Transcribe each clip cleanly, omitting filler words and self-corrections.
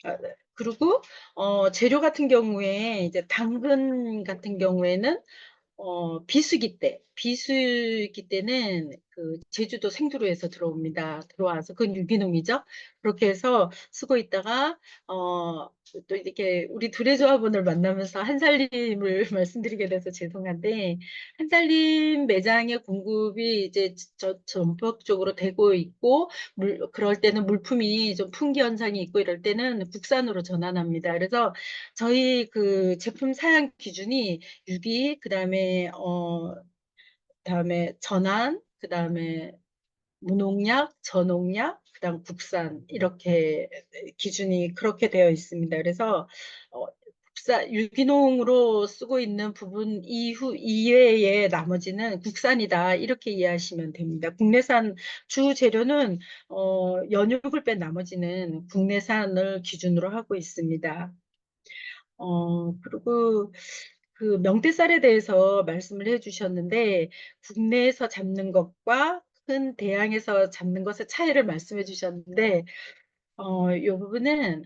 네. 그리고 재료 같은 경우에 이제 당근 같은 경우에는 비수기 때는 그 제주도 생두로에서 들어옵니다. 들어와서 그건 유기농이죠. 그렇게 해서 쓰고 있다가 어, 또 이렇게 우리 둘의 조합원을 만나면서 한살림을 말씀드리게 돼서 죄송한데 한살림 매장의 공급이 이제 전폭적으로 되고 있고 그럴 때는 물품이 좀 품귀 현상이 있고 이럴 때는 국산으로 전환합니다. 그래서 저희 그 제품 사양 기준이 유기, 그다음에 전환, 그다음에 무농약, 저농약, 그다음 국산 이렇게 기준이 그렇게 되어 있습니다. 그래서 국산 유기농으로 쓰고 있는 부분 이후 이외에 나머지는 국산이다 이렇게 이해하시면 됩니다. 국내산 주 재료는 연육을 뺀 나머지는 국내산을 기준으로 하고 있습니다. 그리고 그 명태쌀에 대해서 말씀을 해주셨는데, 국내에서 잡는 것과 큰 대양에서 잡는 것의 차이를 말씀해 주셨는데, 이 부분은,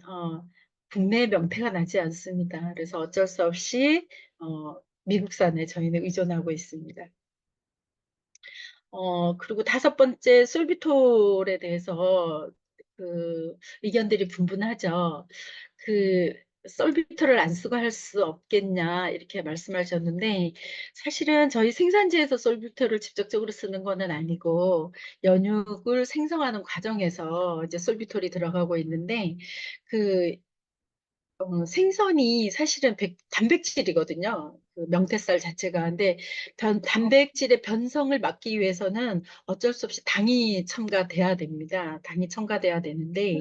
국내 명태가 나지 않습니다. 그래서 어쩔 수 없이, 미국산에 저희는 의존하고 있습니다. 그리고 다섯 번째, 솔비톨에 대해서 그 의견들이 분분하죠. 그 솔비토를 안 쓰고 할 수 없겠냐 이렇게 말씀하셨는데 사실은 저희 생산지에서 솔비토를 직접적으로 쓰는 거는 아니고 연육을 생성하는 과정에서 이제 솔비톨이 들어가고 있는데 그 생선이 사실은 단백질이거든요. 그 명태쌀 자체가. 근데 단백질의 변성을 막기 위해서는 어쩔 수 없이 당이 첨가돼야 됩니다. 당이 첨가돼야 되는데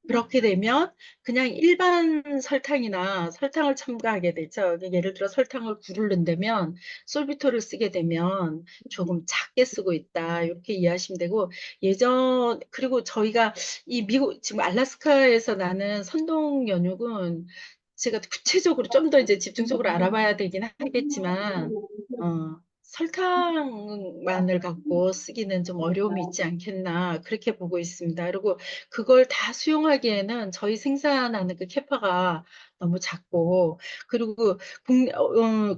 그렇게 되면 그냥 일반 설탕이나 설탕을 첨가하게 되죠. 예를 들어 설탕을 굴을 넣는다면 솔비토를 쓰게 되면 조금 작게 쓰고 있다. 이렇게 이해하시면 되고 그리고 저희가 이 미국 지금 알래스카에서 나는 선동 연육은 제가 구체적으로 좀 더 이제 집중적으로 알아봐야 되긴 하겠지만 설탕만을 갖고 쓰기는 좀 어려움이 있지 않겠나 그렇게 보고 있습니다. 그리고 그걸 다 수용하기에는 저희 생산하는 그 캐파가 너무 작고 그리고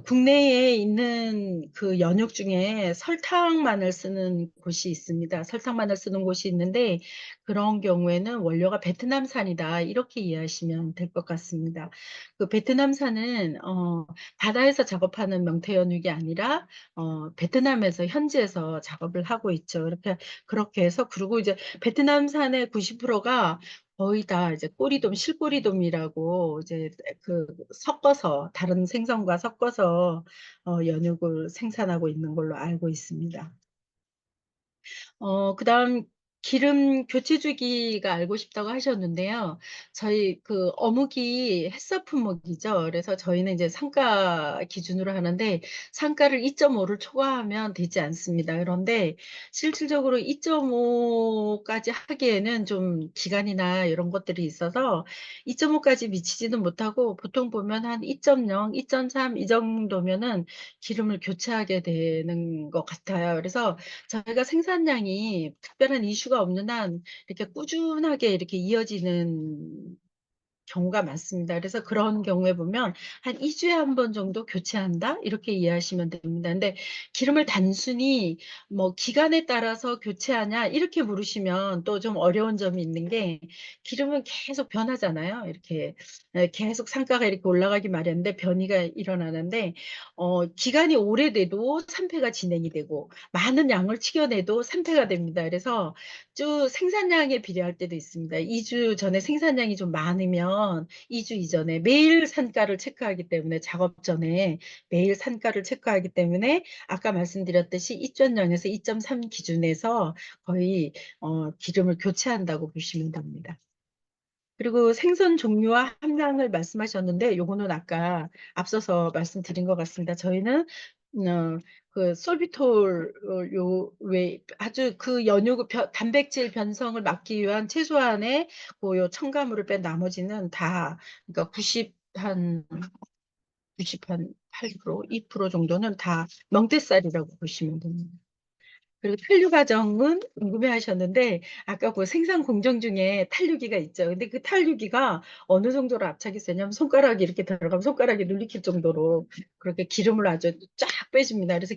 국내에 있는 그 연육 중에 설탕만을 쓰는 곳이 있습니다. 설탕만을 쓰는 곳이 있는데 그런 경우에는 원료가 베트남산이다 이렇게 이해하시면 될 것 같습니다. 그 베트남산은 바다에서 작업하는 명태연육이 아니라 베트남에서 현지에서 작업을 하고 있죠. 그렇게 해서 그리고 이제 베트남산의 90%가 거의 다 이제 꼬리돔, 실꼬리돔이라고 이제 그 섞어서 다른 생선과 섞어서 연육을 생산하고 있는 걸로 알고 있습니다. 그다음 기름 교체 주기가 알고 싶다고 하셨는데요. 저희 그 어묵이 햇서 품목이죠. 그래서 저희는 이제 상가 기준으로 하는데 상가를 2.5를 초과하면 되지 않습니다. 그런데 실질적으로 2.5까지 하기에는 좀 기간이나 이런 것들이 있어서 2.5까지 미치지는 못하고 보통 보면 한 2.0, 2.3 이 정도면은 기름을 교체하게 되는 것 같아요. 그래서 저희가 생산량이 특별한 이슈가 없는 한 이렇게 꾸준하게 이렇게 이어지는 경우가 많습니다. 그래서 그런 경우에 보면 한 2주에 한 번 정도 교체한다? 이렇게 이해하시면 됩니다. 근데 기름을 단순히 뭐 기간에 따라서 교체하냐? 이렇게 물으시면 또 좀 어려운 점이 있는 게 기름은 계속 변하잖아요. 이렇게 계속 상가가 이렇게 올라가기 마련인데 변이가 일어나는데 기간이 오래돼도 산패가 진행이 되고 많은 양을 튀겨내도 산패가 됩니다. 그래서 쭉 생산량에 비례할 때도 있습니다. 2주 전에 생산량이 좀 많으면 2주 이전에 매일 산가를 체크하기 때문에 작업 전에 매일 산가를 체크하기 때문에 아까 말씀드렸듯이 2.0에서 2.3 기준에서 거의 기름을 교체한다고 보시면 됩니다. 그리고 생선 종류와 함량을 말씀하셨는데 요거는 아까 앞서서 말씀드린 것 같습니다. 저희는 그 솔비톨 요왜 아주 그 단백질 변성을 막기 위한 최소한의 그요 첨가물을 뺀 나머지는 다 그러니까 90한 8%, 2% 정도는 다 명태쌀이라고 보시면 됩니다. 그리고 탄류 과정은 궁금해하셨는데 아까 그 생산 공정 중에 탄류기가 있죠. 근데 그 탄류기가 어느 정도로 압착이 세냐면 손가락이 이렇게 들어가면 손가락이 눌리킬 정도로 그렇게 기름을 아주 쫙 빼줍니다. 그래서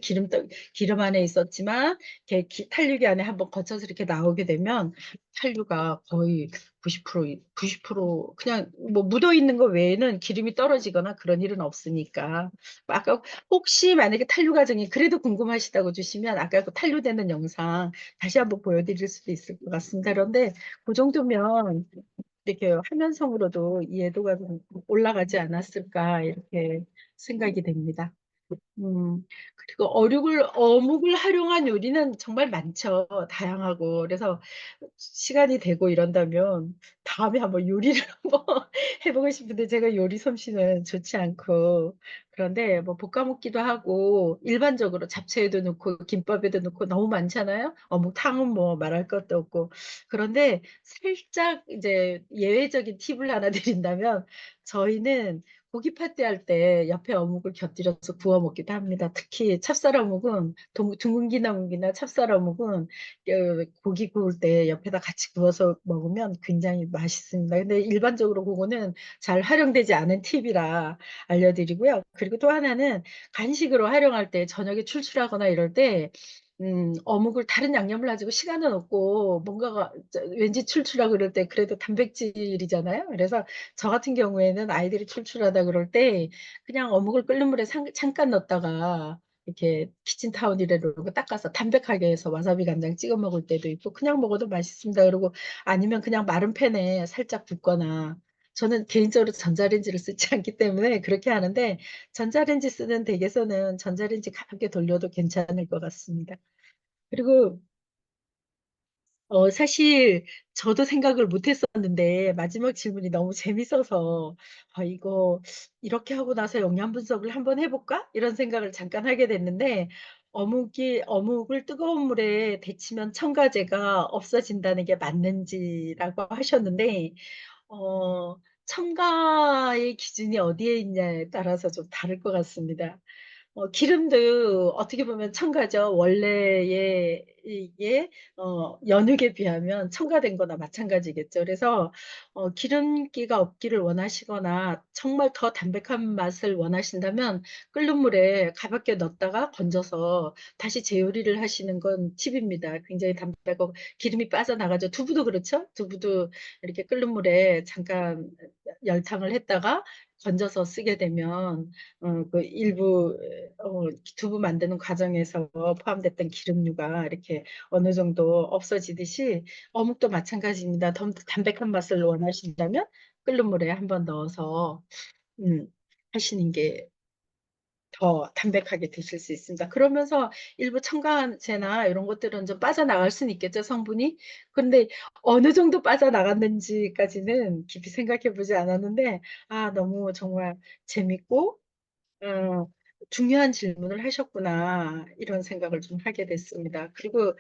기름 안에 있었지만 이렇게 탄류기 안에 한번 거쳐서 이렇게 나오게 되면 탄류가 거의 90% 그냥 뭐 묻어 있는 거 외에는 기름이 떨어지거나 그런 일은 없으니까. 아까 혹시 만약에 탄류 과정이 그래도 궁금하시다고 주시면 아까 그 탄류되는 영상 다시 한번 보여드릴 수도 있을 것 같습니다. 그런데 그 정도면 이렇게 화면성으로도 이해도가 좀 올라가지 않았을까 이렇게 생각이 됩니다. 그리고 어묵을 활용한 요리는 정말 많죠. 다양하고. 그래서 시간이 되고 이런다면 다음에 한번 요리를 한번 해 보고 싶은데 제가 요리 솜씨는 좋지 않고 그런데 뭐 볶아 먹기도 하고 일반적으로 잡채에도 넣고 김밥에도 넣고 너무 많잖아요. 어묵탕은 뭐 말할 것도 없고. 그런데 살짝 이제 예외적인 팁을 하나 드린다면 저희는 고기 파티 할 때 옆에 어묵을 곁들여서 구워 먹기도 합니다. 특히 찹쌀어묵은 둥근기나물이나 찹쌀어묵은 고기 구울 때 옆에다 같이 구워서 먹으면 굉장히 맛있습니다. 근데 일반적으로 그거는 잘 활용되지 않은 팁이라 알려드리고요. 그리고 또 하나는 간식으로 활용할 때 저녁에 출출하거나 이럴 때 어묵을 다른 양념을 가지고 시간은 없고 뭔가가 왠지 출출하고 이럴 때 그래도 단백질이잖아요. 그래서 저 같은 경우에는 아이들이 출출하다 그럴 때 그냥 어묵을 끓는 물에 잠깐 넣었다가 이렇게 키친타올이나 이런 거 닦아서 담백하게 해서 와사비 간장 찍어 먹을 때도 있고 그냥 먹어도 맛있습니다. 그리고 아니면 그냥 마른 팬에 살짝 굽거나 저는 개인적으로 전자레인지를 쓰지 않기 때문에 그렇게 하는데 전자레인지 쓰는 댁에서는 전자레인지 가볍게 돌려도 괜찮을 것 같습니다. 그리고 사실 저도 생각을 못 했었는데 마지막 질문이 너무 재밌어서 '아 이거 이렇게 하고 나서 영양 분석을 한번 해 볼까?' 이런 생각을 잠깐 하게 됐는데 어묵을 뜨거운 물에 데치면 첨가제가 없어진다는 게 맞는지라고 하셨는데 어 첨가의 기준이 어디에 있냐에 따라서 좀 다를 것 같습니다. 기름도 어떻게 보면 첨가죠. 원래의 이게 연육에 비하면 첨가된 거나 마찬가지겠죠. 그래서 기름기가 없기를 원하시거나 정말 더 담백한 맛을 원하신다면 끓는 물에 가볍게 넣었다가 건져서 다시 재요리를 하시는 건 팁입니다. 굉장히 담백하고 기름이 빠져나가죠. 두부도 그렇죠. 두부도 이렇게 끓는 물에 잠깐 열탕을 했다가 건져서 쓰게 되면 그 일부 두부 만드는 과정에서 포함됐던 기름류가 이렇게 어느 정도 없어지듯이 어묵도 마찬가지입니다. 더 담백한 맛을 원하신다면 끓는 물에 한번 넣어서 음 하시는 게 더 담백하게 드실 수 있습니다. 그러면서 일부 첨가제나 이런 것들은 좀 빠져나갈 수는 있겠죠, 성분이. 그런데 어느 정도 빠져나갔는지까지는 깊이 생각해 보지 않았는데 너무 정말 재밌고 어 '중요한 질문을 하셨구나.' 이런 생각을 좀 하게 됐습니다. 그리고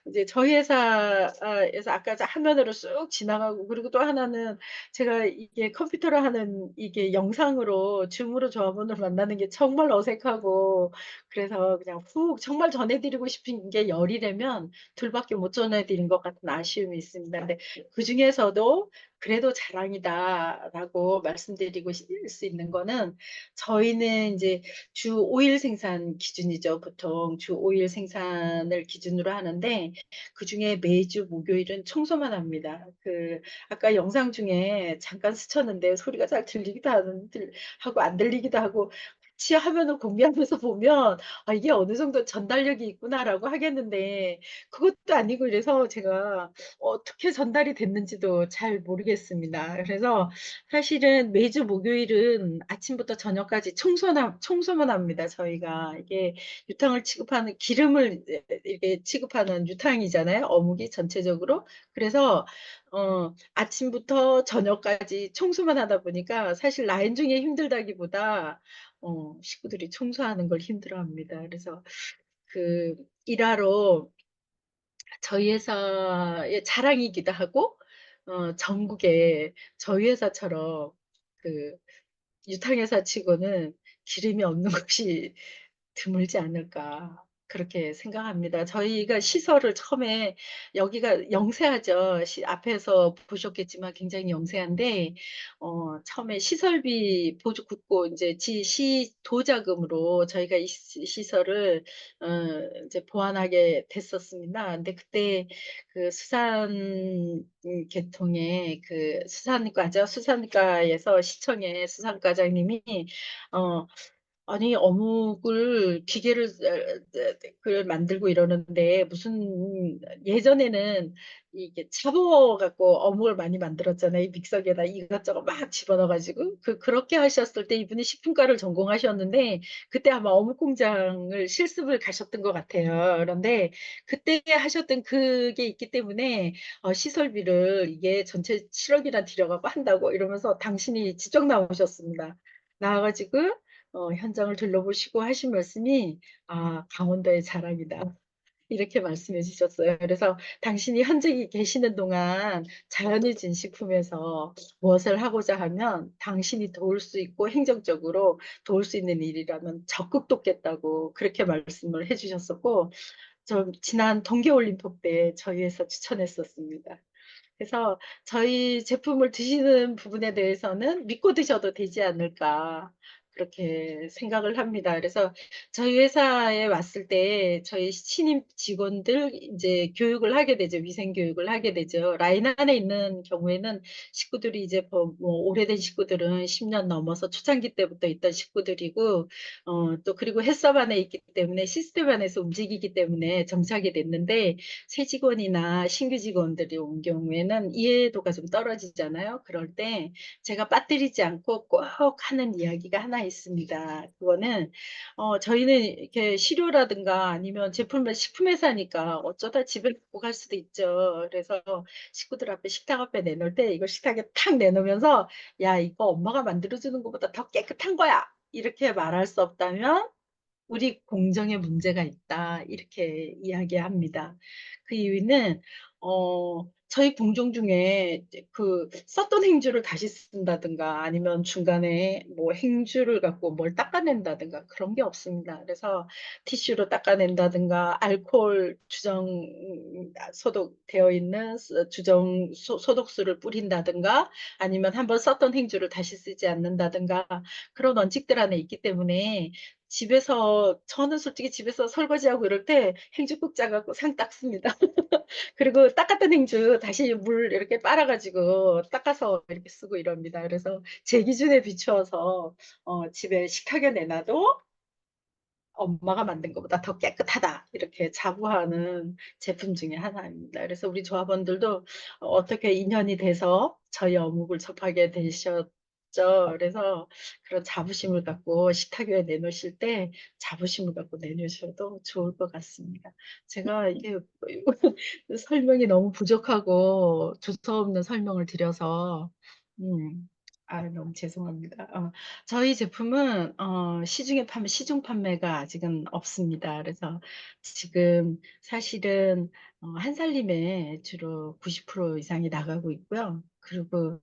이제 저희 회사에서 아까 화면으로 쑥 지나가고 그리고 또 하나는 제가 이게 컴퓨터로 하는 이게 영상으로 줌으로 조합원을 만나는 게 정말 어색하고 그래서 그냥 훅 정말 전해 드리고 싶은 게 열이라면 둘 밖에 못 전해 드린 것 같은 아쉬움이 있습니다. 근데 그중에서도 그래도 자랑이다라고 말씀드리고 수 있는 거는 저희는 인제 주 5일 생산 기준이죠. 보통 주 5일 생산을 기준으로 하는데 그중에 매주 목요일은 청소만 합니다. 아까 영상 중에 잠깐 스쳤는데 소리가 잘 들리기도 하고 안 들리기도 하고 같이 화면을 공유하면서 보면 '아 이게 어느 정도 전달력이 있구나.'라고 하겠는데 그것도 아니고 이래서 제가 어떻게 전달이 됐는지도 잘 모르겠습니다. 그래서 사실은 매주 목요일은 아침부터 저녁까지 청소만 합니다, 저희가. 이게 유탕을 취급하는 기름을 이제 이렇게 취급하는 유탕이잖아요, 어묵이 전체적으로. 그래서 아침부터 저녁까지 청소만 하다 보니까 사실 라인 중에 힘들다기보다 식구들이 청소하는 걸 힘들어합니다. 그래서 그 일하러 저희 회사의 자랑이기도 하고 전국에 저희 회사처럼 그 유탕 회사치고는 기름이 없는 곳이 드물지 않을까. 그렇게 생각합니다. 저희가 시설을 처음에 여기가 영세하죠. 앞에서 보셨겠지만 굉장히 영세한데 처음에 시설비 보조 굳고 이제 시도 자금으로 저희가 이 시설을 어 이제 보완하게 됐었습니다. 근데 그때 그 계통의 그 수산과죠. 수산과에서 시청의 수산과장님이 어 아니 어묵을 기계를 그 만들고 이러는데 무슨 예전에는 이게 잡어 갖고 어묵을 많이 만들었잖아요. 믹서기에다 이것저것 막 집어넣어 가지고 그렇게 하셨을 때 이분이 식품과를 전공하셨는데 그때 아마 어묵 공장을 실습을 가셨던 것 같아요. 그런데 그때 하셨던 그게 있기 때문에 시설비를 이게 전체 7억이나 들여 갖고 한다고 이러면서 당신이 직접 나오셨습니다. 나와 가지고 현장을 둘러보시고 하신 말씀이 "아 강원도의 자랑이다." 이렇게 말씀해 주셨어요. 그래서 "당신이 현직에 계시는 동안 자연의 진식품에서 무엇을 하고자 하면 당신이 도울 수 있고 행정적으로 도울 수 있는 일이라면 적극 돕겠다."고 그렇게 말씀을 해 주셨었고 지난 동계 올림픽 때 저희 회사 추천했었습니다. 그래서 저희 제품을 드시는 부분에 대해서는 '믿고 드셔도 되지 않을까.' 그렇게 생각을 합니다. 그래서 저희 회사에 왔을 때 저희 신입 직원들 인제 교육을 하게 되죠. 위생 교육을 하게 되죠. 라인 안에 있는 경우에는 식구들이 이제 뭐 오래된 식구들은 10년 넘어서 초창기 때부터 있던 식구들이고 또 그리고 헬스업 안에 있기 때문에 시스템 안에서 움직이기 때문에 정착이 됐는데 새 직원이나 신규 직원들이 온 경우에는 이해도가 좀 떨어지잖아요. 그럴 때 제가 빠뜨리지 않고 꼭 하는 이야기가 하나 있습니다. 그거는 저희는 이렇게 식료라든가 아니면 제품을 식품 회사니까 어쩌다 집에 갖고 갈 수도 있죠. 그래서 식구들 앞에 식탁 앞에 내놓을 때 이걸 식탁에 탁 내놓으면서 "야 이거 엄마가 만들어 주는 것보다 더 깨끗한 거야." 이렇게 말할 수 없다면 "우리 공정에 문제가 있다." 이렇게 이야기합니다. 그 이유는 저희 공정 중에 이제 썼던 행주를 다시 쓴다든가 아니면 중간에 뭐 행주를 갖고 뭘 닦아낸다든가 그런 게 없습니다. 그래서 티슈로 닦아낸다든가 알코올 소독되어 있는 주정 소독수를 뿌린다든가 아니면 한번 썼던 행주를 다시 쓰지 않는다든가 그런 원칙들 안에 있기 때문에 집에서 저는 솔직히 집에서 설거지하고 이럴 때 행주국 짜 갖고 상 닦습니다. 그리고 닦았던 행주 다시 물 이렇게 빨아 가지고 닦아서 이렇게 쓰고 이럽니다. 그래서 제 기준에 비추어서 집에 식탁에 내놔도 '엄마가 만든 것보다 더 깨끗하다.' 이렇게 자부하는 제품 중에 하나입니다. 그래서 우리 조합원들도 어떻게 인연이 돼서 저희 어묵을 접하게 되셨죠. 그래서 그런 자부심을 갖고 식탁 위에 내놓으실 때 자부심을 갖고 내놓으셔도 좋을 것 같습니다. 제가 이게 설명이 너무 부족하고 두서없는 설명을 드려서 음 너무 죄송합니다. 저희 제품은 시중 판매가 아직은 없습니다. 그래서 지금 사실은 한살림에 주로 90% 이상이 나가고 있고요. 그리고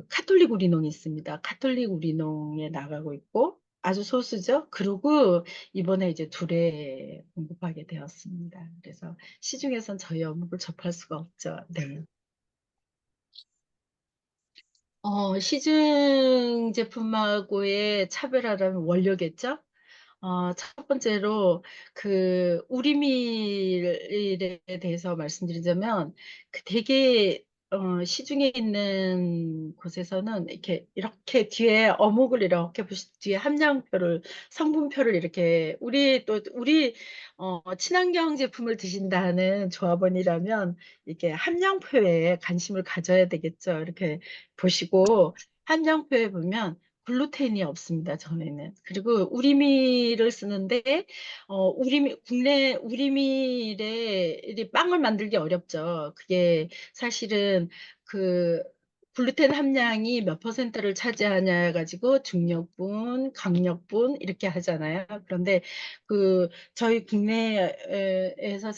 카톨릭 우리농이 있습니다. 카톨릭 우리농에 나가고 있고 아주 소수죠. 그리고 이번에 이제 둘에 공급하게 되었습니다. 그래서 시중에선 저희 어묵을 접할 수가 없죠. 네. 시중 제품하고의 차별화라면 원료겠죠? 첫 번째로 우리밀에 대해서 말씀드리자면 되게 시중에 있는 곳에서는 이렇게 뒤에 어묵을 이렇게 뒤에 함량표를 성분표를 이렇게 우리 친환경 제품을 드신다는 조합원이라면 이게 함량표에 관심을 가져야 되겠죠. 이렇게 보시고 함량표에 보면 글루텐이 없습니다 전에는. 그리고 우리밀을 쓰는데 우리밀 국내 우리밀에 이 빵을 만들기 어렵죠. 그게 사실은 그 글루텐 함량이 몇 퍼센트를 차지하냐 가지고 중력분, 강력분 이렇게 하잖아요. 그런데 저희 국내에서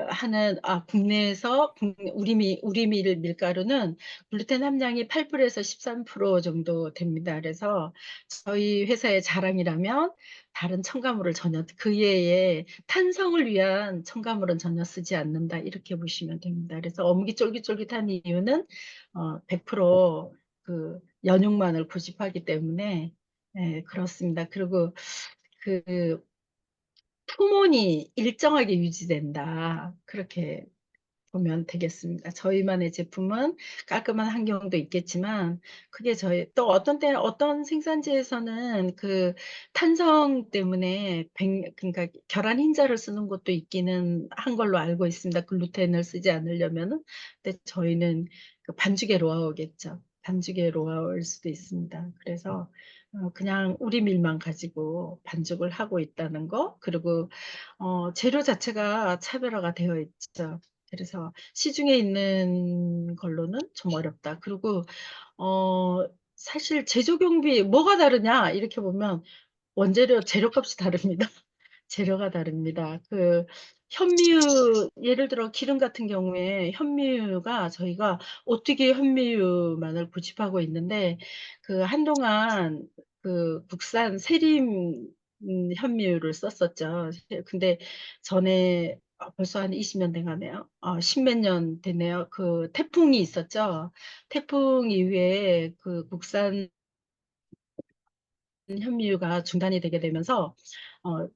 하는 국내에서 우리밀 밀가루는 글루텐 함량이 8% 에서 13% 정도 됩니다. 그래서 저희 회사의 자랑이라면 다른 첨가물을 전혀 그 외에 탄성을 위한 첨가물은 전혀 쓰지 않는다. 이렇게 보시면 됩니다. 그래서 어묵이 쫄깃쫄깃한 이유는 100%그 연육만을 고집하기 때문에 예, 그렇습니다. 그리고 그 품온이 일정하게 유지된다. 그렇게 보면 되겠습니다. 저희만의 제품은 깔끔한 환경도 있겠지만 그게 저희 또 어떤 때 어떤 생산지에서는 그 탄성 때문에 그러니까 계란 흰자를 쓰는 것도 있기는 한 걸로 알고 있습니다. 글루텐을 쓰지 않으려면은. 근데 저희는 그 반죽의 노하우겠죠. 반죽의 노하우일 수도 있습니다. 그래서 그냥 우리 밀만 가지고 반죽을 하고 있다는 거, 그리고 재료 자체가 차별화가 되어 있죠. 그래서 시중에 있는 걸로는 좀 어렵다. 그리고 어 사실 제조 경비 뭐가 다르냐 이렇게 보면 원재료 재료값이 다릅니다. 재료가 다릅니다. 그 현미유 예를 들어 기름 같은 경우에 현미유가 저희가 오뚜기 현미유만을 고집하고 있는데 그 한동안 그 국산 세림 현미유를 썼었죠. 근데 전에 벌써 한 20년 돼 가네요. 10몇 년 됐네요. 그 태풍이 있었죠. 태풍 이후에 그 국산 현미유가 중단이 되게 되면서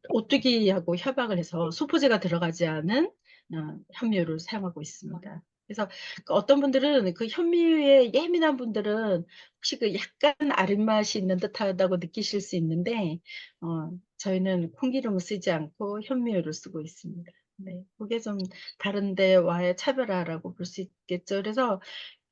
오뚜기하고 협약을 해서 수포제가 들어가지 않은 현미유를 사용하고 있습니다. 그래서 그 어떤 분들은 그 현미유에 예민한 분들은 혹시 그 약간 아린 맛이 있는 듯하다고 느끼실 수 있는데 저희는 콩기름을 쓰지 않고 현미유를 쓰고 있습니다. 네, 그게 좀 다른 데와의 차별화라고 볼 수 있겠죠. 그래서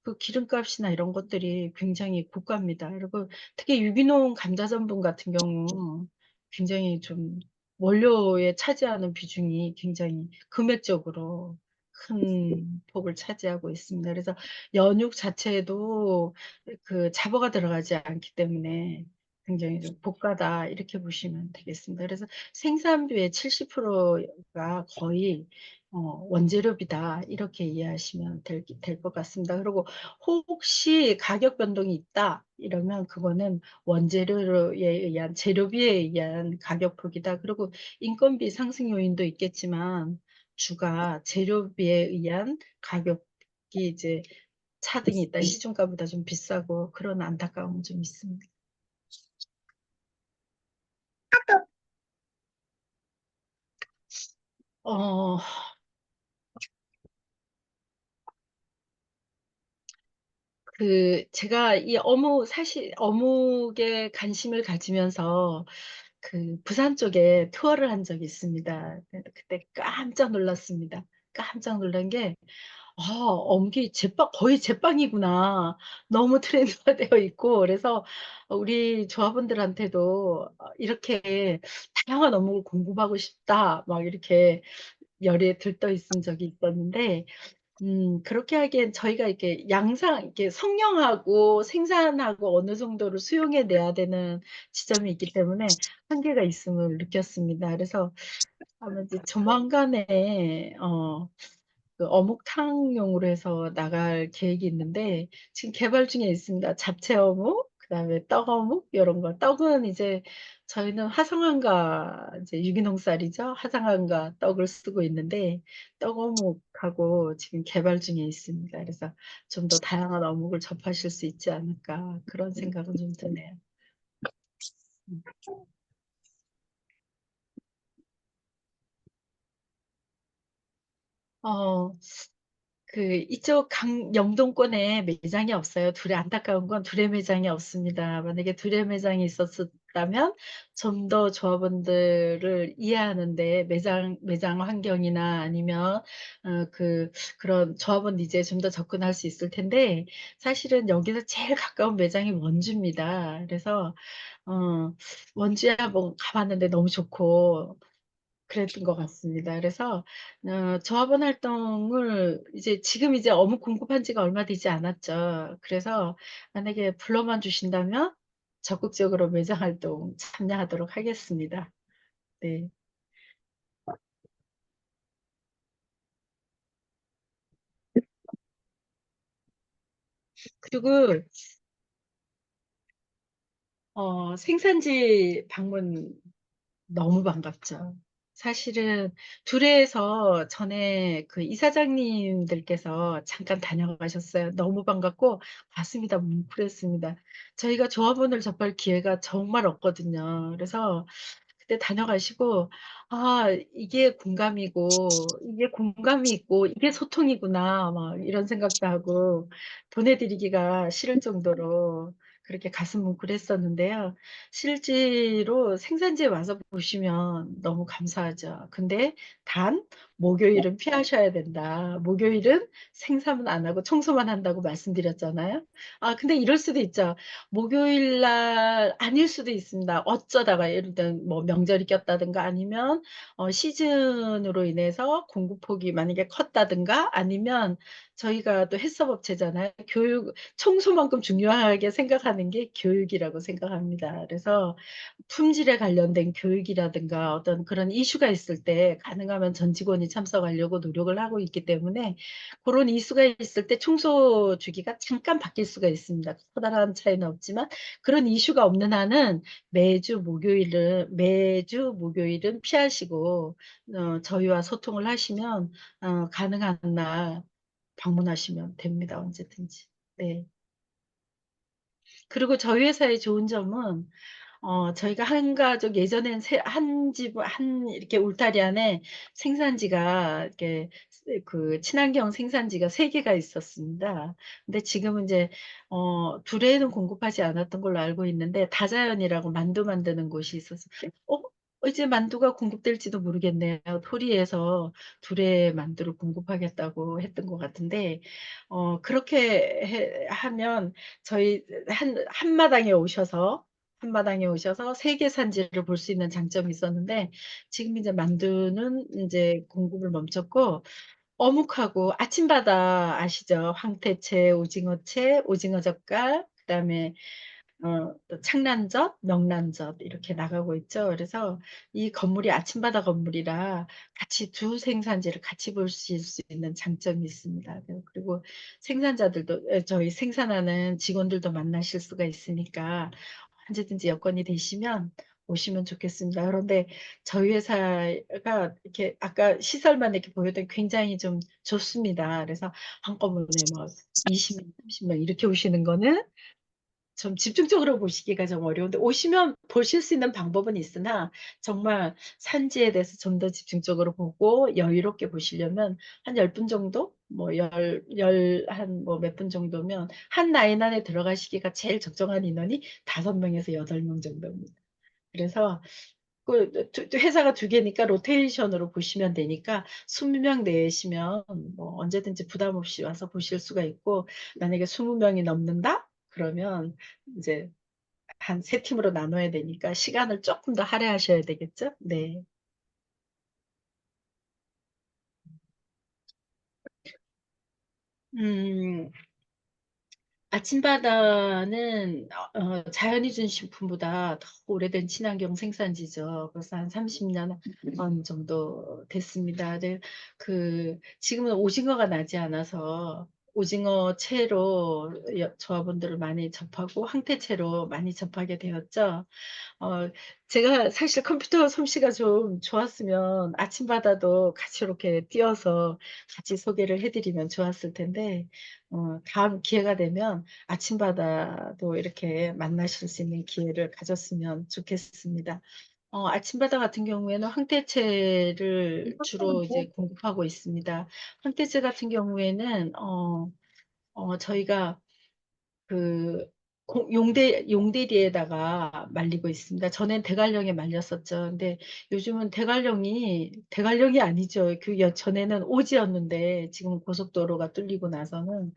그 기름값이나 이런 것들이 굉장히 고가입니다. 그리고 특히 유기농 감자전분 같은 경우 굉장히 좀 원료에 차지하는 비중이 굉장히 금액적으로 큰 폭을 차지하고 있습니다. 그래서 연육 자체에도 그 잡어가 들어가지 않기 때문에 굉장히 좀 고가다 이렇게 보시면 되겠습니다. 그래서 생산비의 70%가 거의 원재료비다 이렇게 이해하시면 될 것 같습니다. 그리고 혹시 가격 변동이 있다 이러면 그거는 원재료에 의한 재료비에 의한 가격폭이다. 그리고 인건비 상승 요인도 있겠지만 주가 재료비에 의한 가격이 이제 차등이 있다. 시중가보다 좀 비싸고 그런 안타까움은 좀 있습니다. 어, 제가 이 사실 어묵에 관심을 가지면서 그 부산 쪽에 투어를 한 적이 있습니다. 그때 깜짝 놀랐습니다. 깜짝 놀란 게, 어묵이 거의 제빵이구나. 너무 트렌드화되어 있고, 그래서 우리 조합원들한테도 이렇게 다양한 어묵을 공급하고 싶다. 막 이렇게 열에 들떠 있은 적이 있었는데, 그렇게 하기엔 저희가 이렇게 이렇게 성형하고 생산하고 어느 정도로 수용해 내야 되는 지점이 있기 때문에 한계가 있음을 느꼈습니다. 그래서 아마 이제 조만간에 그 어묵탕용으로 해서 나갈 계획이 있는데 지금 개발 중에 있습니다. 잡채 어묵, 그다음에 떡 어묵 이런 거. 떡은 이제 저희는 화성안가 이제 유기농 쌀이죠. 화성안가 떡을 쓰고 있는데 떡 어묵하고 지금 개발 중에 있습니다. 그래서 좀 더 다양한 어묵을 접하실 수 있지 않을까 그런 생각은 좀 드네요. 음. 어, 이쪽 영동권에 매장이 없어요. 안타까운 건 둘의 매장이 없습니다. 만약에 둘의 매장이 있었다면 좀 더 조합원들을 이해하는데 매장 환경이나 아니면 그런 조합원 니즈에 좀 더 접근할 수 있을 텐데 사실은 여기서 제일 가까운 매장이 원주입니다. 그래서 원주에 한번 가봤는데 너무 좋고 그랬던 것 같습니다. 그래서 조합원 활동을 지금 이제 어묵 공급한 지가 얼마 되지 않았죠. 그래서 만약에 불러만 주신다면 적극적으로 매장 활동 참여하도록 하겠습니다. 네. 그리고 생산지 방문 너무 반갑죠. 사실은 두레에서 전에 그 이사장님들께서 잠깐 다녀가셨어요. 너무 반갑고 가슴이 다 뭉클했습니다. 저희가 조합원을 접할 기회가 정말 없거든요. 그래서 그때 다녀가시고 '아 이게 공감이고 이게 공감이 있고 이게 소통이구나.' 막 이런 생각도 하고 보내 드리기가 싫을 정도로 그렇게 가슴 뭉클했었는데요. 실제로 생산지에 와서 보시면 너무 감사하죠. 근데 단 "목요일은 피하셔야 된다. 목요일은 생산은 안 하고 청소만 한다."고 말씀드렸잖아요. 아 근데 이럴 수도 있죠. 목요일 날 아닐 수도 있습니다. 어쩌다가 예를 들면 뭐 명절이 꼈다든가 아니면 시즌으로 인해서 공급폭이 만약에 컸다든가 아니면 저희가 또 해썹업체잖아요. 교육 청소만큼 중요하게 생각하는 게 교육이라고 생각합니다. 그래서 품질에 관련된 교육이라든가 어떤 그런 이슈가 있을 때 가능하면 전 직원이 참석하려고 노력을 하고 있기 때문에 고런 이슈가 있을 때 청소 주기가 잠깐 바뀔 수가 있습니다. 커다란 차이는 없지만 그런 이슈가 없는 한은 매주 목요일은 피하시고 저희와 소통을 하시면 가능한 날 방문하시면 됩니다, 언제든지. 네. 그리고 저희 회사의 좋은 점은 저희가 한 가족 예전엔 한 집 한 이렇게 울타리 안에 생산지가 이렇게 그 친환경 생산지가 3 개가 있었습니다. 근데 지금은 이제 두레는 공급하지 않았던 걸로 알고 있는데 다자연이라고 만두 만드는 곳이 있어서 어 이제 만두가 공급될지도 모르겠네요. 토리에서 두레 만두를 공급하겠다고 했던 것 같은데 그렇게 하면 저희 한마당에 오셔서 세계 산지를 볼 수 있는 장점이 있었는데 지금 이제 만두는 인제 공급을 멈췄고 어묵하고 아침바다 아시죠? 황태채, 오징어채, 오징어 젓갈 그다음에 또 창란젓, 명란젓 이렇게 나가고 있죠. 그래서 이 건물이 아침바다 건물이라 같이 두 생산지를 같이 보실 수 있는 장점이 있습니다. 그리고 생산자들도 저희 생산하는 직원들도 만나실 수가 있으니까 언제든지 여건이 되시면 오시면 좋겠습니다. 그런데 저희 회사가 이렇게 아까 시설만 이렇게 보여드린 굉장히 좀 좋습니다. 그래서 한꺼번에 뭐 20 명, 30명 이렇게 오시는 거는 좀 집중적으로 보시기가 좀 어려운데 오시면 보실 수 있는 방법은 있으나 정말 산지에 대해서 좀 더 집중적으로 보고 여유롭게 보시려면 한 10분 정도 뭐 열 한 뭐 몇 분 정도면 한 라인 안에 들어가시기가 제일 적정한 인원이 5 명에서 8명 정도입니다. 그래서 또 회사가 2 개니까 로테이션으로 보시면 되니까 20명 내시면 뭐 언제든지 부담 없이 와서 보실 수가 있고 만약에 20 명이 넘는다? 그러면 인제 한 3 팀으로 나눠야 되니까 시간을 쪼끔 더 할애하셔야 되겠죠? 네. 음. 아침바다는 자연이 준 식품보다 더 오래된 친환경 생산지죠. 벌써 한 30년 정도 됐습니다. 네. 지금은 오징어가 나지 않아서 오징어채로 조합원들을 많이 접하고 황태채로 많이 접하게 되었죠. 어 제가 사실 컴퓨터 솜씨가 좀 좋았으면 아침바다도 같이 이렇게 띄워서 같이 소개를 해 드리면 좋았을 텐데 다음 기회가 되면 아침바다도 이렇게 만나실 수 있는 기회를 가졌으면 좋겠습니다. 아침바다 같은 경우에는 황태채를 주로 이제 공급하고 있습니다. 황태채 같은 경우에는 저희가 그 용대리에다가 말리고 있습니다. 전엔 대관령에 말렸었죠. 근데 요즘은 대관령이 아니죠. 전에는 오지였는데 지금은 고속도로가 뚫리고 나서는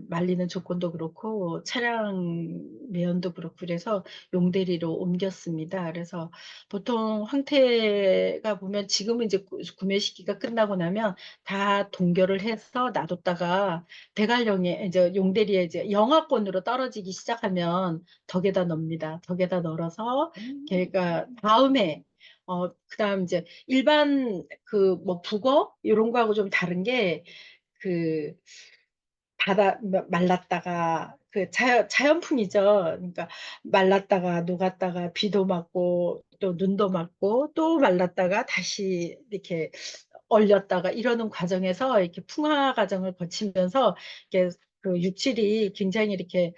말리는 조건도 그렇고 차량 매연도 그렇고 그래서 용대리로 옮겼습니다. 그래서 보통 황태가 보면 지금은 이제 구매 시기가 끝나고 나면 다 동결을 해서 놔뒀다가 대관령에 이제 용대리에 이제 영하권으로 떨어지기 시작하면 덕에다 넣습니다. 덕에다 널어서 걔가 다음에 그다음 이제 일반 뭐 북어 요런 거하고 좀 다른 게그 닫아 말랐다가 그 자연풍이죠. 그러니까 말랐다가 녹았다가 비도 맞고 또 눈도 맞고 또 말랐다가 다시 이렇게 얼렸다가 이러는 과정에서 이렇게 풍화 과정을 거치면서 이렇게 그 육질이 굉장히 이렇게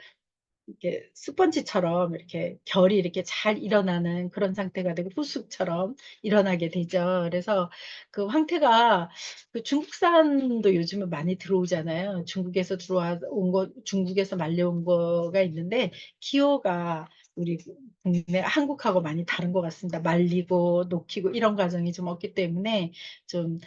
스펀지처럼 이렇게 결이 이렇게 잘 일어나는 그런 상태가 되고 후숙처럼 일어나게 되죠. 그래서 그 황태가 그 중국산도 요즘은 많이 들어오잖아요. 중국에서 들어와 온 거, 중국에서 말려온 거가 있는데 기호가 우리 국내 한국하고 많이 다른 것 같습니다. 말리고 녹히고 이런 과정이 좀 없기 때문에 좀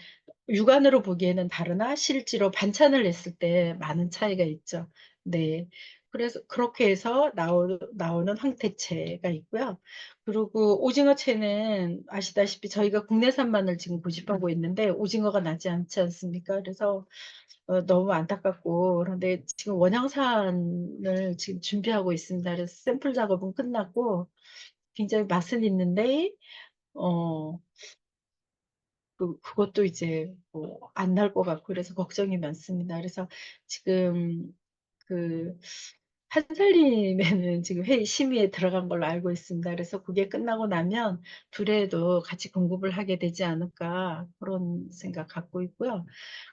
육안으로 보기에는 다르나 실제로 반찬을 냈을 때 많은 차이가 있죠. 네. 그래서 그렇게 해서 나오는 황태채가 있고요. 그리고 오징어채는 아시다시피 저희가 국내산만을 지금 고집하고 있는데 오징어가 나지 않지 않습니까? 그래서 너무 안타깝고 그런데 지금 원양산을 지금 준비하고 있습니다. 그래서 샘플 작업은 끝났고 굉장히 맛은 있는데 어, 그것도 이제 뭐 안 날 것 같고 그래서 걱정이 많습니다. 그래서 지금 그 한살림에는 지금 회의 심의에 들어간 걸로 알고 있습니다. 그래서 그게 끝나고 나면 둘에도 같이 공급을 하게 되지 않을까 그런 생각 갖고 있고요.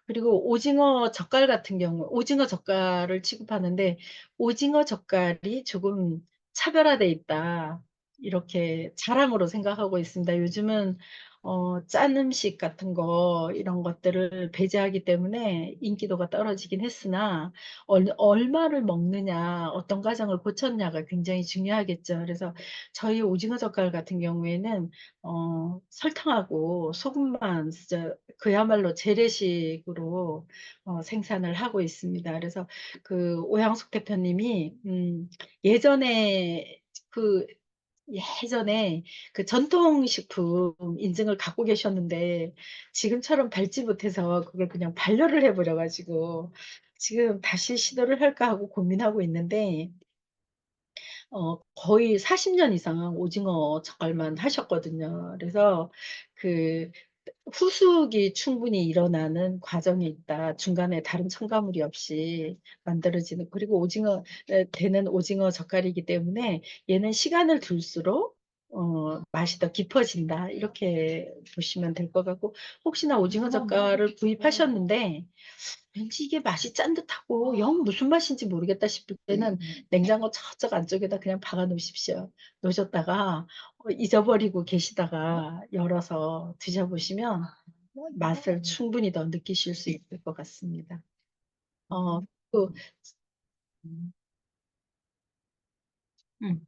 그리고 오징어 젓갈 같은 경우 오징어 젓갈을 취급하는데 오징어 젓갈이 조금 차별화돼 있다. 이렇게 자랑으로 생각하고 있습니다. 요즘은 짠 음식 같은 거 이런 것들을 배제하기 때문에 인기도가 떨어지긴 했으나 얼마를 먹느냐, 어떤 과정을 거쳤냐가 굉장히 중요하겠죠. 그래서 저희 오징어 젓갈 같은 경우에는 설탕하고 소금만 진짜 그야말로 재래식으로 생산을 하고 있습니다. 그래서 그 오양숙 대표님이 예전에 그 예전에 그 전통식품 인증을 갖고 계셨는데 지금처럼 밟지 못해서 그게 그냥 반려를 해버려가지고 지금 다시 시도를 할까 하고 고민하고 있는데 거의 40년 이상 오징어 젓갈만 하셨거든요. 그래서 그 후숙이 충분히 일어나는 과정이 있다. 중간에 다른 첨가물이 없이 만들어지는 그리고 오징어 되는 오징어 젓갈이기 때문에 얘는 시간을 둘수록 맛이 더 깊어진다. 이렇게 보시면 될 것 같고 혹시나 오징어 젓갈을 구입하셨는데 왠지 이게 맛이 짠 듯하고 영 무슨 맛인지 모르겠다 싶을 때는 냉장고 저쪽 안쪽에다 그냥 박아 놓으십시오. 놓으셨다가 잊어버리고 계시다가 열어서 드셔보시면 맛을 충분히 더 느끼실 수 있을 것 같습니다. 어, 그, 음.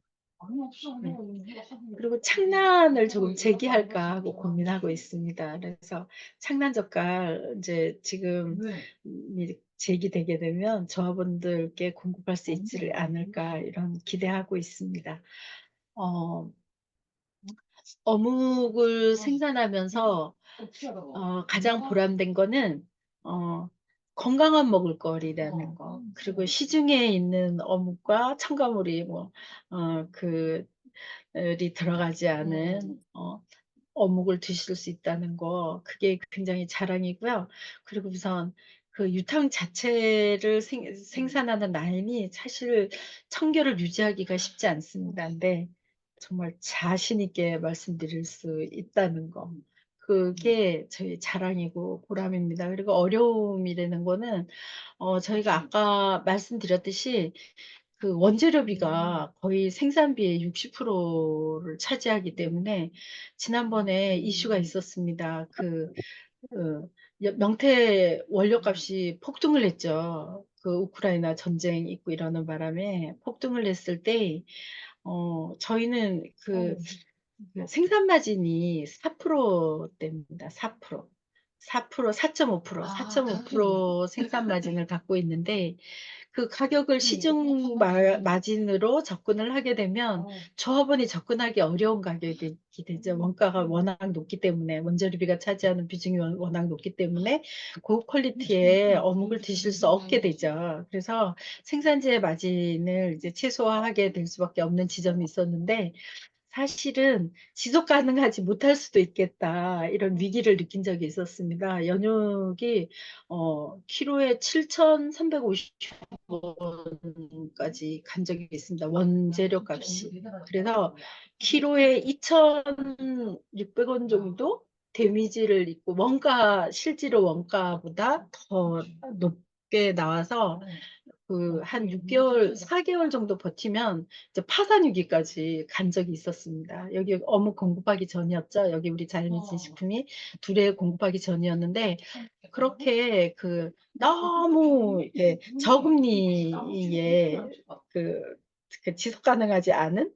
그리고 창란을 조금 재기할까 하고 고민하고 있습니다. 그래서 창란 젓갈 이제 지금 재기되게 되면 저분들께 공급할 수 있지를 않을까 이런 기대하고 있습니다. 어, 어묵을 생산하면서 가장 보람된 거는 어, 건강한 먹을거리라는 거. 그리고 시중에 있는 어묵과 첨가물이 리 들어가지 않은 어묵을 드실 수 있다는 거 그게 굉장히 자랑이고요. 그리고 우선 그 유탕 자체를 생산하는 라인이 사실 청결을 유지하기가 쉽지 않습니다. 근데 정말 자신 있게 말씀드릴 수 있다는 거. 그게 저희 자랑이고 보람입니다. 그리고 어려움이라는 거는 저희가 아까 말씀드렸듯이 그 원재료비가 거의 생산비의 60%를 차지하기 때문에 지난번에 이슈가 있었습니다. 명태 원료값이 폭등을 했죠. 그 우크라이나 전쟁 있고 이러는 바람에 폭등을 했을 때 저희는 그 생산 마진이 4%대입니다. 4%. 4%, 4.5%, 4.5% 생산 마진을 갖고 있는데 그 가격을 시중 마진으로 접근을 하게 되면 조합원이 접근하기 어려운 가격이 되죠. 원가가 워낙 높기 때문에 원재료비가 차지하는 비중이 워낙 높기 때문에 고급 퀄리티의 어묵을 드실 수 없게 되죠. 그래서 생산지의 마진을 이제 최소화하게 될 수밖에 없는 지점이 있었는데 사실은 '지속 가능하지 못할 수도 있겠다.' 이런 위기를 느낀 적이 있었습니다. 연육이 키로에 7,350 원까지 간 적이 있습니다, 원재료 값이. 그래서 키로에 2,600원 정도 데미지를 입고, 실제로 원가보다 더 높게 나와서 그 한 6개월, 4개월 정도 버티면 이제 파산 위기까지 간 적이 있었습니다. 여기 어묵 공급하기 전이었죠. 여기 우리 자연인진 식품이 둘에 공급하기 전이었는데, 그렇게 너무 저금리에 그, 지속 가능하지 않은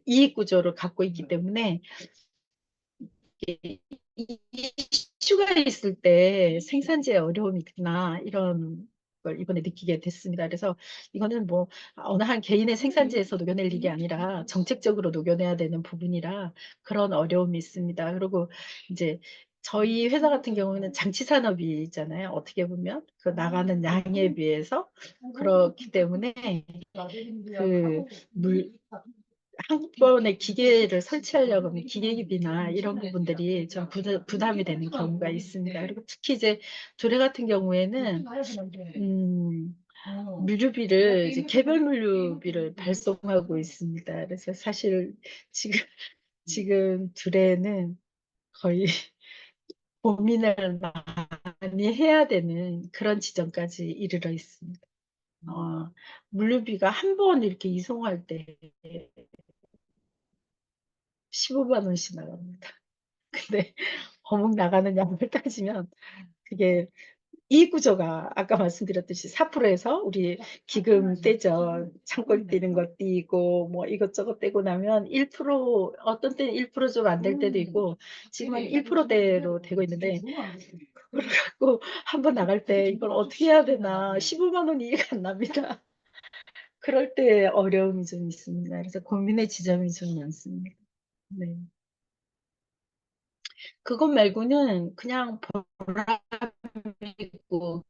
이익 구조를 갖고 있기 때문에, 이 이슈가 있을 때 생산지에 어려움이 있구나, 이런 걸 이번에 느끼게 됐습니다. 그래서 이거는 뭐 어느 한 개인의 생산지에서 녹여낼 일이 아니라 정책적으로 녹여내야 되는 부분이라 그런 어려움이 있습니다. 그리고 이제 저희 회사 같은 경우는 장치 산업이잖아요. 어떻게 보면 그 나가는 양에 비해서. 그렇기 때문에 그 물, 한 번에 기계를 설치하려고 하면 기계비나 이런 부분들이 좀 부담이 되는 경우가 있습니다. 그리고 특히 이제 조례 같은 경우에는 음, 물류비를 이제 개별 물류비를 발송하고 있습니다. 그래서 사실 지금 둘에는 거의 고민을 많이 해야 되는 그런 지점까지 이르러 있습니다. 어, 물류비가 한 번 이렇게 이송할 때 15만 원씩 나갑니다. 근데 어묵 나가는 양을 따지면 그게 이익 구조가 아까 말씀드렸듯이 4%에서 우리 기금 떼죠. 창고를 떼는 것 떼고 뭐 이것저것 떼고 나면 1%, 어떤 때는 1% 좀 안 될 때도 있고 지금은 1%대로 되고 있는데, 그걸 갖고 한번 나갈 때 이걸 어떻게 해야 되나 15만 원 이해가 안 납니다. 그럴 때 어려움이 좀 있습니다. 그래서 고민의 지점이 좀 많습니다. 네. 그것 말고는 그냥 보람이고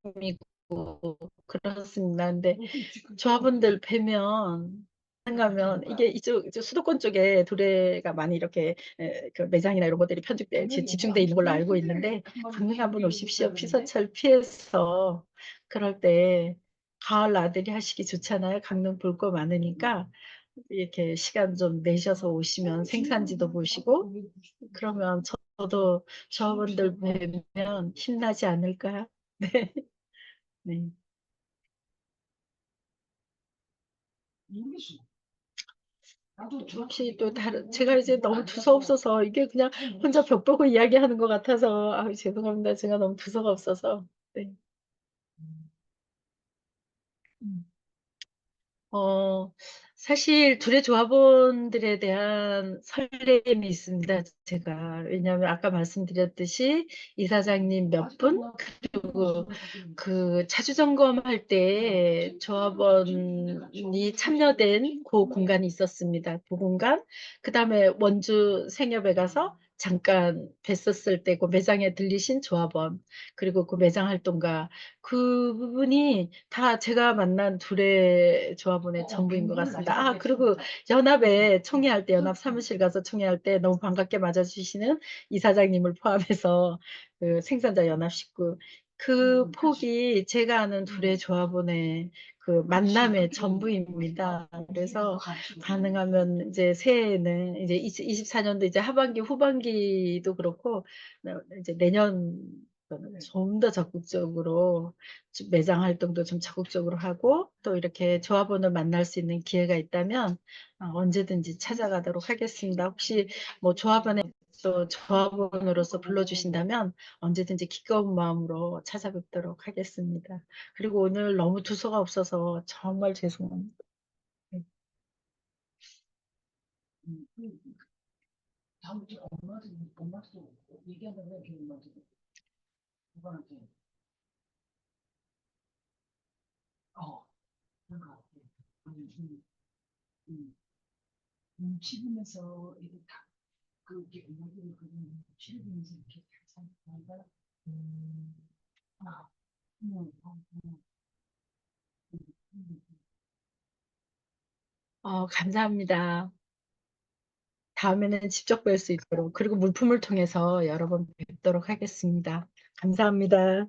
기쁨이고 그렇습니다. 근데 조합원들 뵈면 가면 이게 이쪽 수도권 쪽에 도래가 많이 이렇게 그 매장이나 이런 것들이 집중돼 있는 걸로 알고 있는데, 강릉에 한번 오십시오. 피서철 피해서 그럴 때 가을 나들이 하시기 좋잖아요. 강릉 볼 거 많으니까 이렇게 시간 좀 내셔서 오시면 생산지도 보시고 그러면 저도 조합원들 뵈면 힘나지 않을까? 네. 네. 혹시 또 다른, 제가 이제 너무 두서 없어서 이게 그냥 혼자 벽 보고 이야기하는 것 같아서 죄송합니다. 제가 너무 두서가 없어서. 네. 음. 어, 사실 둘의 조합원들에 대한 설렘이 있습니다, 제가. 왜냐하면 아까 말씀드렸듯이 이사장님 몇 분, 그리고 그 차주 점검할 때 조합원이 참여된 그 공간이 있었습니다. 그 공간. 그다음에 원주 생협에 가서 잠깐 뵀었을 때 그 매장에 들리신 조합원, 그리고 그 매장 활동가, 그 부분이 다 제가 만난 둘의 조합원의 전부인 것 같습니다. 그리고 연합에 총회할 때, 연합 사무실 가서 총회할 때 너무 반갑게 맞아주시는 이사장님을 포함해서 그 생산자 연합 식구, 그 폭이 제가 아는 둘의 조합원의 그 만남의 전부입니다. 그래서 가능하면 이제 새해에는 이제 24년도 이제 하반기, 후반기도 그렇고 이제 내년 좀 더 적극적으로 매장 활동도 좀 적극적으로 하고 또 이렇게 조합원을 만날 수 있는 기회가 있다면 언제든지 찾아가도록 하겠습니다. 혹시 뭐 조합원에 또 조합원으로서 불러주신다면 언제든지 기꺼운 마음으로 찾아뵙도록 하겠습니다. 그리고 오늘 너무 두서가 없어서 정말 죄송합니다. 네. 감사합니다. 다음에는 직접 뵐 수 있도록 그리고 물품을 통해서 여러 번 뵙도록 하겠습니다. 감사합니다.